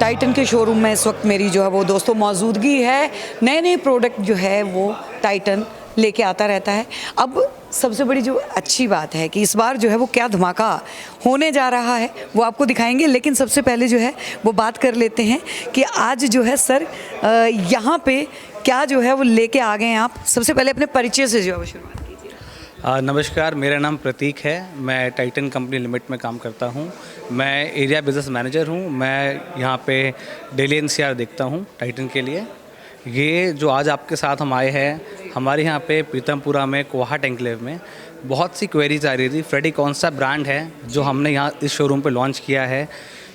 Titan के showroom में इस वक्त मेरी जो है वो दोस्तों मौजूदगी है। नए नए प्रोडक्ट जो है वो टाइटन लेके आता रहता है। अब सबसे बड़ी जो अच्छी बात है कि इस बार जो है वो क्या धमाका होने जा रहा है वो आपको दिखाएंगे, लेकिन सबसे पहले जो है वो बात कर लेते हैं कि आज जो है सर यहाँ पे क्या जो है वो लेके आ गए हैं आप। सबसे पहले अपने परिचय से जो है वो शुरुआत कीजिए। नमस्कार, मेरा नाम प्रतीक है। मैं टाइटन कंपनी लिमिटेड में काम करता हूँ। मैं एरिया बिज़नेस मैनेजर हूँ। मैं यहाँ पे डेली एनसीआर देखता हूँ टाइटन के लिए। ये जो आज आपके साथ हम आए हैं, हमारे यहाँ पे पीतमपुरा में कोहाट एन्क्लेव में बहुत सी क्वेरीज आ रही थी। फ्रेडी कौन सा ब्रांड है जो हमने यहाँ इस शोरूम पे लॉन्च किया है।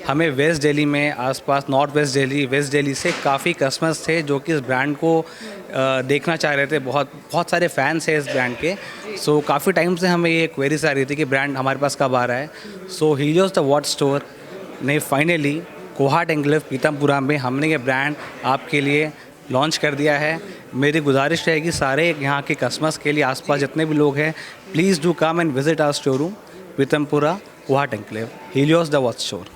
हमें वेस्ट दिल्ली में आसपास, north west Delhi, west Delhi से काफ़ी कस्टमर्स थे जो कि इस ब्रांड को देखना चाह रहे थे। बहुत सारे फैंस हैं इस ब्रांड के। सो काफ़ी टाइम से हमें ये क्वेरीज आ रही थी कि ब्रांड हमारे पास कब आ रहा है। सो हीलियोस द वॉच स्टोर ने फाइनली कोहाट एन्क्लेव पीतमपुरा में हमने ये ब्रांड आपके लिए लॉन्च कर दिया है। मेरी गुजारिश रहेगी सारे यहाँ के कस्टमर्स के लिए, आसपास जितने भी लोग हैं, please do come and visit our showroom Pitampura Kohat enclave, Helios the watch store.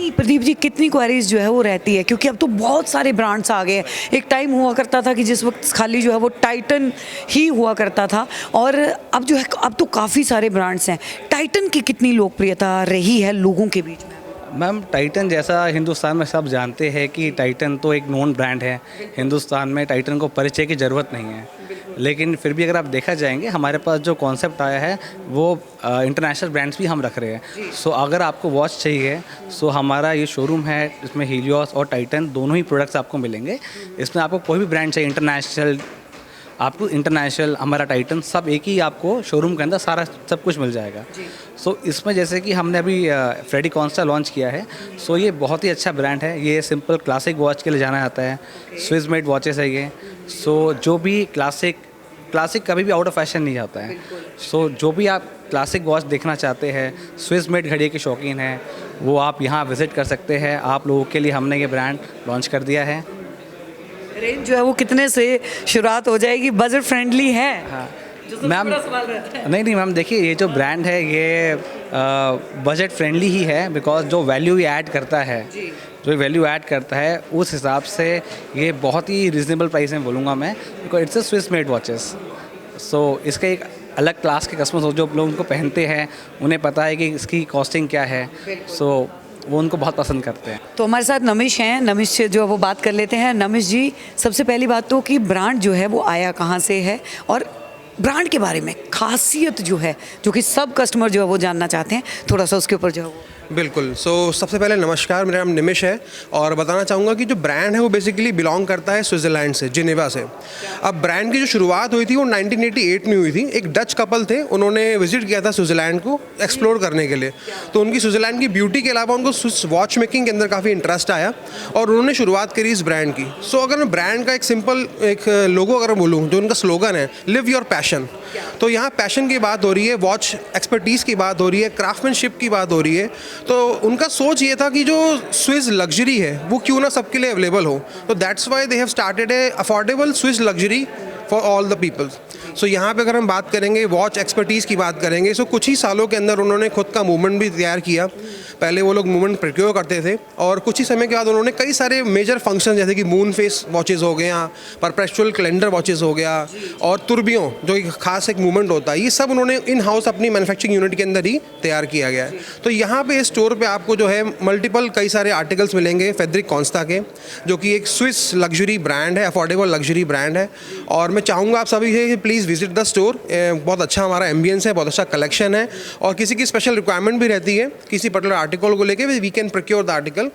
Pradeep ji, कितनी क्वेरीज जो है वो रहती है, क्योंकि अब तो बहुत सारे ब्रांड्स आ गए हैं। एक टाइम हुआ करता था कि जिस वक्त खाली जो है वो टाइटन ही हुआ करता था, और अब जो है अब तो काफ़ी सारे ब्रांड्स हैं। टाइटन की कितनी लोकप्रियता रही है लोगों के बीच में? मैम, टाइटन जैसा हिंदुस्तान में सब जानते हैं कि टाइटन तो एक नोन ब्रांड है। हिंदुस्तान में टाइटन को परिचय की ज़रूरत नहीं है, लेकिन फिर भी अगर आप देखा जाएंगे, हमारे पास जो कॉन्सेप्ट आया है वो इंटरनेशनल ब्रांड्स भी हम रख रहे हैं। सो अगर आपको वॉच चाहिए, सो हमारा ये शोरूम है, इसमें हीलियोस और टाइटन दोनों ही प्रोडक्ट्स आपको मिलेंगे। इसमें आपको कोई भी ब्रांड चाहिए, इंटरनेशनल, आपको इंटरनेशनल, हमारा टाइटन, सब एक ही आपको शोरूम के अंदर सारा सब कुछ मिल जाएगा। सो इसमें जैसे कि हमने अभी फ्रेडी कॉन्स्टा लॉन्च किया है। सो ये बहुत ही अच्छा ब्रांड है। ये सिंपल क्लासिक वॉच के लिए जाना जाता है। स्विस मेड वॉचेस है ये। सो जो भी क्लासिक कभी भी आउट ऑफ फैशन नहीं जाता है। सो जो भी आप क्लासिक वॉच देखना चाहते हैं, स्विस मेड घड़ी के शौकीन हैं, वो आप यहाँ विज़िट कर सकते हैं। आप लोगों के लिए हमने ये ब्रांड लॉन्च कर दिया है। रेंज जो है वो कितने से शुरुआत हो जाएगी? बजट फ्रेंडली है? हाँ मैम, नहीं मैम, देखिए ये जो ब्रांड है ये बजट फ्रेंडली ही है, बिकॉज जो वैल्यू ऐड करता है, उस हिसाब से ये बहुत ही रिजनेबल प्राइस में बोलूँगा मैं, because it's a Swiss made watches. So इसका एक अलग क्लास के कस्टमर्स जो लोग उनको पहनते हैं, उन्हें पता है कि इसकी कॉस्टिंग क्या है। सो वो उनको बहुत पसंद करते हैं। तो हमारे साथ नमिश हैं। नमिश से जो है वो बात कर लेते हैं। नमिश जी, सबसे पहली बात तो कि ब्रांड जो है वो आया कहाँ से है, और ब्रांड के बारे में खासियत जो है, जो कि सब कस्टमर जो है वो जानना चाहते हैं, थोड़ा सा उसके ऊपर जो है वो। बिल्कुल। सबसे पहले नमस्कार, मेरा नाम निमिश है, और बताना चाहूँगा कि जो ब्रांड है वो बेसिकली बिलोंग करता है स्विट्ज़रलैंड से, जिनेवा से। अब ब्रांड की जो शुरुआत हुई थी वो 1988 में हुई थी। एक डच कपल थे, उन्होंने विजिट किया था स्विट्ज़रलैंड को एक्सप्लोर करने के लिए। तो उनकी स्विट्ज़रलैंड की ब्यूटी के अलावा उनको स्विस वॉच मेकिंग के अंदर काफ़ी इंटरेस्ट आया, और उन्होंने शुरुआत करी इस ब्रांड की। अगर मैं ब्रांड का एक सिंपल एक लोगो अगर बोलूँ, जो उनका स्लोगन है, लिव योर पैशन, तो यहाँ पैशन की बात हो रही है, वॉच एक्सपर्टीज़ की बात हो रही है, क्राफ्टमैनशिप की बात हो रही है। तो उनका सोच ये था कि जो स्विस लग्जरी है वो क्यों ना सबके लिए अवेलेबल हो। तो that's why they have started A affordable Swiss luxury for all the people. यहाँ पे अगर हम बात करेंगे, वॉच एक्सपर्टीज़ की बात करेंगे, कुछ ही सालों के अंदर उन्होंने खुद का मूवमेंट भी तैयार किया। पहले वो लोग मूवमेंट प्रोक्योर करते थे, और कुछ ही समय के बाद उन्होंने कई सारे मेजर फंक्शन, जैसे कि मून फेस वॉचेज़ हो गया, परपेचुअल कैलेंडर वॉचेज़ हो गया, और तुर्बियों, जो एक खास एक मूवमेंट होता है, ये सब उन्होंने इन हाउस अपनी मैन्युफैक्चरिंग यूनिट के अंदर ही तैयार किया गया है। तो यहाँ पे इस स्टोर पे आपको जो है मल्टीपल कई सारे आर्टिकल्स मिलेंगे फेडरिक कॉन्स्टा के, जो कि एक स्विस लग्जरी ब्रांड है, अफोर्डेबल लग्जरी ब्रांड है। और मैं चाहूँगा आप सभी से प्लीज़ विजिट द स्टोर। बहुत अच्छा हमारा एम्बियंस है, बहुत अच्छा कलेक्शन है, और किसी की स्पेशल रिक्वायरमेंट भी रहती है किसी पर्टिकुलर आर्टिकल को लेके, we can procure the article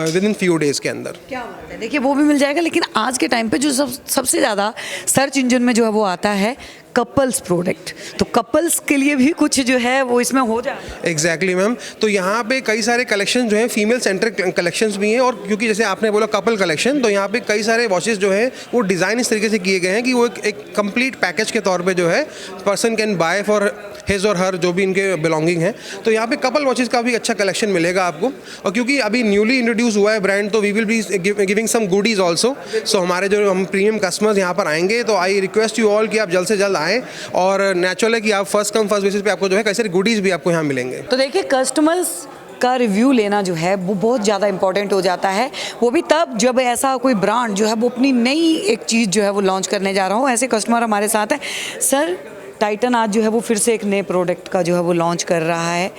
within few days के अंदर। क्या बात है, देखिए वो भी मिल जाएगा। लेकिन आज के टाइम पे जो सबसे ज़्यादा सर्च इंजन में जो है वो आता है कपल्स प्रोडक्ट, तो कपल्स के लिए भी कुछ जो है वो इसमें हो जाए। Exactly ma'am. तो यहाँ पे कई सारे कलेक्शन जो हैं, फीमेल सेंट्रिक कलेक्शंस भी हैं, और क्योंकि जैसे आपने बोला कपल कलेक्शन, तो यहाँ पे कई सारे वॉचेस जो है वो डिज़ाइन इस तरीके से किए गए हैं कि वो एक कंप्लीट पैकेज के तौर पे जो है person can buy for his और हर, जो भी इनके बिलोंगिंग है। तो यहाँ पे कपल वॉचेस का भी अच्छा कलेक्शन मिलेगा आपको, और क्योंकि अभी न्यूली इंट्रोड्यूस हुआ है ब्रांड, तो we will be giving some goodies also. हमारे जो हम प्रीमियम कस्टमर्स यहाँ पर आएंगे, तो आई रिक्वेस्ट यू ऑल कि आप जल्द से जल्द आएँ, और नेचुरल है कि आप फर्स्ट कम फर्स्ट बेसिस पे आपको जो है कई सारी गुडीज़ भी आपको यहाँ मिलेंगे। तो देखिए, कस्टमर्स का रिव्यू लेना जो है वो बहुत ज़्यादा इम्पॉर्टेंट हो जाता है, वो भी तब जब ऐसा कोई ब्रांड जो है वो अपनी नई एक चीज़ जो है वो लॉन्च करने जा रहा हो। ऐसे कस्टमर हमारे साथ है। सर, टाइटन आज जो है वो फिर से एक नए प्रोडक्ट का जो है वो लॉन्च कर रहा है।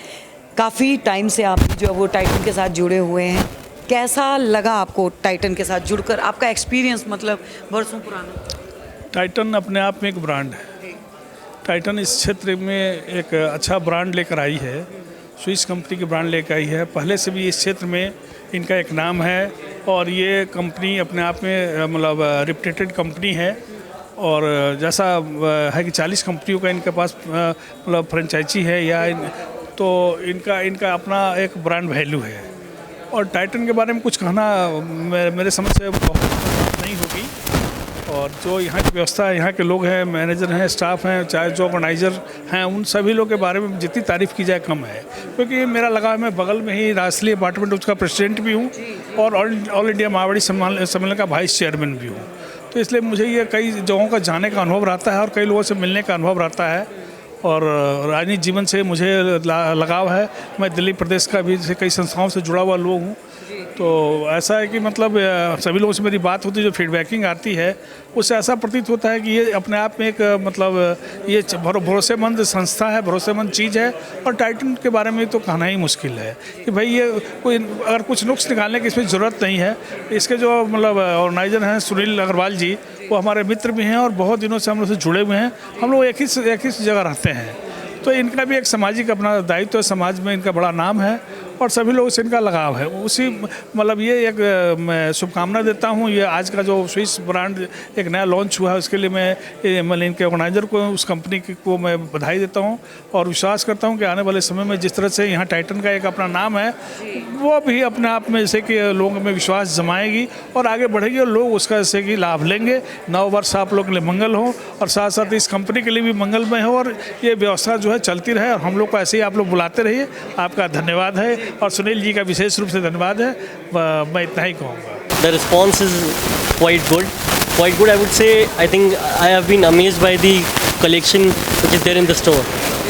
काफ़ी टाइम से आप जो है वो टाइटन के साथ जुड़े हुए हैं, कैसा लगा आपको टाइटन के साथ जुड़कर? आपका एक्सपीरियंस मतलब वर्षों पुराना। टाइटन अपने आप में एक ब्रांड है। टाइटन इस क्षेत्र में एक अच्छा ब्रांड लेकर आई है, स्विस कंपनी की ब्रांड लेकर आई है। पहले से भी इस क्षेत्र में इनका एक नाम है और ये कंपनी अपने आप में मतलब रिप्यूटेड कंपनी है। और जैसा है कि 40 कंपनियों का इनके पास मतलब फ्रेंचाइजी है या तो इनका अपना एक ब्रांड वैल्यू है। और टाइटन के बारे में कुछ कहना मेरे समझ से बहुत नहीं होगी। और जो यहाँ की व्यवस्था है, यहाँ के लोग हैं, मैनेजर हैं, स्टाफ हैं, चाहे जो ऑर्गेनाइज़र हैं, उन सभी लोग के बारे में जितनी तारीफ़ की जाए कम है। क्योंकि मेरा लगा मैं बगल में ही राष्ट्रीय डिपार्टमेंट उसका प्रेसिडेंट भी हूँ और ऑल इंडिया मारवाड़ी सम्मेलन का वाइस चेयरमैन भी हूँ। तो इसलिए मुझे ये कई जगहों का जाने का अनुभव रहता है और कई लोगों से मिलने का अनुभव रहता है। और राजनीतिक जीवन से मुझे लगाव है। मैं दिल्ली प्रदेश का भी कई संस्थाओं से जुड़ा हुआ लोग हूँ। तो ऐसा है कि मतलब सभी लोगों से मेरी बात होती है, जो फीडबैकिंग आती है उससे ऐसा प्रतीत होता है कि ये अपने आप में एक मतलब ये भरोसेमंद संस्था है, भरोसेमंद चीज़ है। और टाइटन के बारे में तो कहना ही मुश्किल है कि भाई ये कोई अगर कुछ नुक्स निकालने की इसमें ज़रूरत नहीं है। इसके जो मतलब ऑर्गेनाइजर हैं सुनील अग्रवाल जी, वो हमारे मित्र भी हैं और बहुत दिनों से हम लोग से जुड़े हुए हैं। हम लोग एक ही जगह रहते हैं। तो इनका भी एक सामाजिक अपना दायित्व है, समाज में इनका बड़ा नाम है और सभी लोगों से इनका लगाव है। उसी मतलब ये एक मैं शुभकामना देता हूँ। ये आज का जो स्विस ब्रांड एक नया लॉन्च हुआ है उसके लिए मैं इनके ऑर्गेनाइज़र को, उस कंपनी को मैं बधाई देता हूँ और विश्वास करता हूँ कि आने वाले समय में जिस तरह से यहाँ टाइटन का एक अपना नाम है, वो भी अपने आप में जैसे कि लोगों में विश्वास जमाएगी और आगे बढ़ेगी और लोग उसका जैसे कि लाभ लेंगे। नव वर्ष आप लोग के लिए मंगल हो और साथ साथ इस कंपनी के लिए भी मंगलमय हो और ये व्यवस्था जो है चलती रहे और हम लोग को ऐसे ही आप लोग बुलाते रहिए। आपका धन्यवाद है और सुनील जी का विशेष रूप से धन्यवाद है। मैं इतना ही कहूँगा। The response is quite good. I would say. I think I have been amazed by the collection which is there in the store.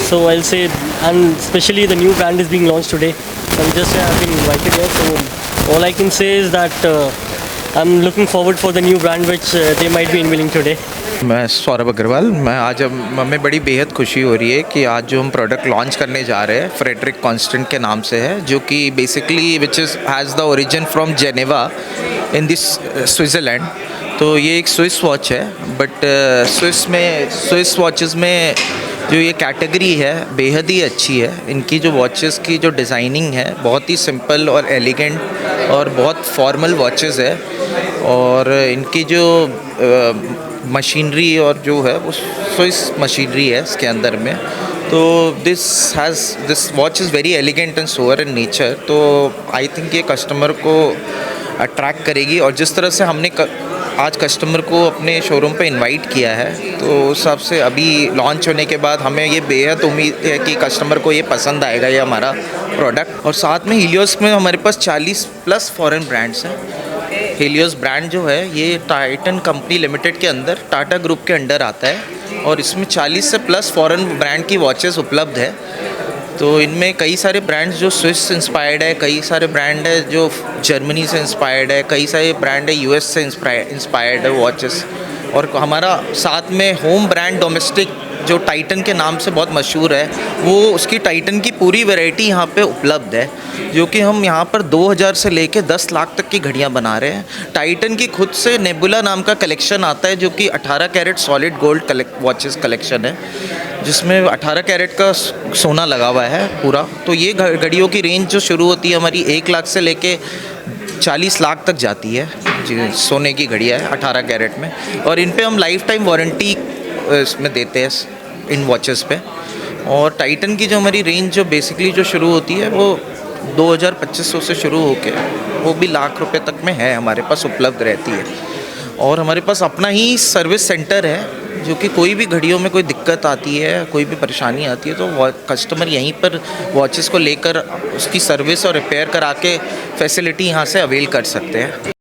So I'll say, and especially the new brand is being launched today. And just I've been invited here. So all I can say is that I'm looking forward for the new brand which they might be unveiling today. मैं सौरभ अग्रवाल। मैं आज हमें बड़ी बेहद खुशी हो रही है कि आज जो हम प्रोडक्ट लॉन्च करने जा रहे हैं फ्रेडरिक कॉन्स्टेंट के नाम से है, जो कि basically which is has the origin from Geneva in this Switzerland. तो ये एक स्विस वॉच है, बट स्विस वॉचेस में जो ये कैटेगरी है बेहद ही अच्छी है। इनकी जो वॉचेस की जो डिज़ाइनिंग है बहुत ही सिंपल और एलिगेंट और बहुत फॉर्मल वॉचेस है। और इनकी जो मशीनरी और जो है वो स्विस मशीनरी है इसके अंदर में। तो this watch is very elegant and sober in nature. तो आई थिंक ये कस्टमर को अट्रैक्ट करेगी। और जिस तरह से हमने आज कस्टमर को अपने शोरूम पे इनवाइट किया है, तो उस हिसाब से अभी लॉन्च होने के बाद हमें ये बेहद उम्मीद है कि कस्टमर को ये पसंद आएगा ये हमारा प्रोडक्ट। और साथ में हीलियोस में हमारे पास 40+ फॉरेन ब्रांड्स हैं। हीलियोस ब्रांड जो है ये टाइटन कंपनी लिमिटेड के अंदर टाटा ग्रुप के अंडर आता है और इसमें 40 से प्लस फॉरेन ब्रांड की वॉचेस उपलब्ध है। तो इनमें कई सारे ब्रांड्स जो स्विस इंस्पायर्ड है, कई सारे ब्रांड है जो जर्मनी से इंस्पायर्ड है, कई सारे ब्रांड है यूएस से इंस्पायर्ड है वॉचेस। और हमारा साथ में होम ब्रांड डोमेस्टिक जो टाइटन के नाम से बहुत मशहूर है, वो उसकी टाइटन की पूरी वैरायटी यहाँ पे उपलब्ध है, जो कि हम यहाँ पर 2000 से लेके 10 लाख तक की घड़ियाँ बना रहे हैं। टाइटन की खुद से नेबुला नाम का कलेक्शन आता है, जो कि 18 carat solid gold watches collection है, जिसमें 18 कैरेट का सोना लगा हुआ है पूरा। तो ये घड़ियों की रेंज जो शुरू होती है हमारी 1 लाख से लेके 40 लाख तक जाती है जी। सोने की घड़ियाँ है 18 कैरेट में, और इन पे हम लाइफ टाइम वारंटी इसमें देते हैं इन वॉचेस पे। और टाइटन की जो हमारी रेंज जो बेसिकली जो शुरू होती है वो 2500 से शुरू होके वो भी लाख रुपए तक में है, हमारे पास उपलब्ध रहती है। और हमारे पास अपना ही सर्विस सेंटर है, जो कि कोई भी घड़ियों में कोई दिक्कत आती है, कोई भी परेशानी आती है, तो कस्टमर यहीं पर वॉचेस को लेकर उसकी सर्विस और रिपेयर करा के फैसिलिटी यहाँ से अवेल कर सकते हैं।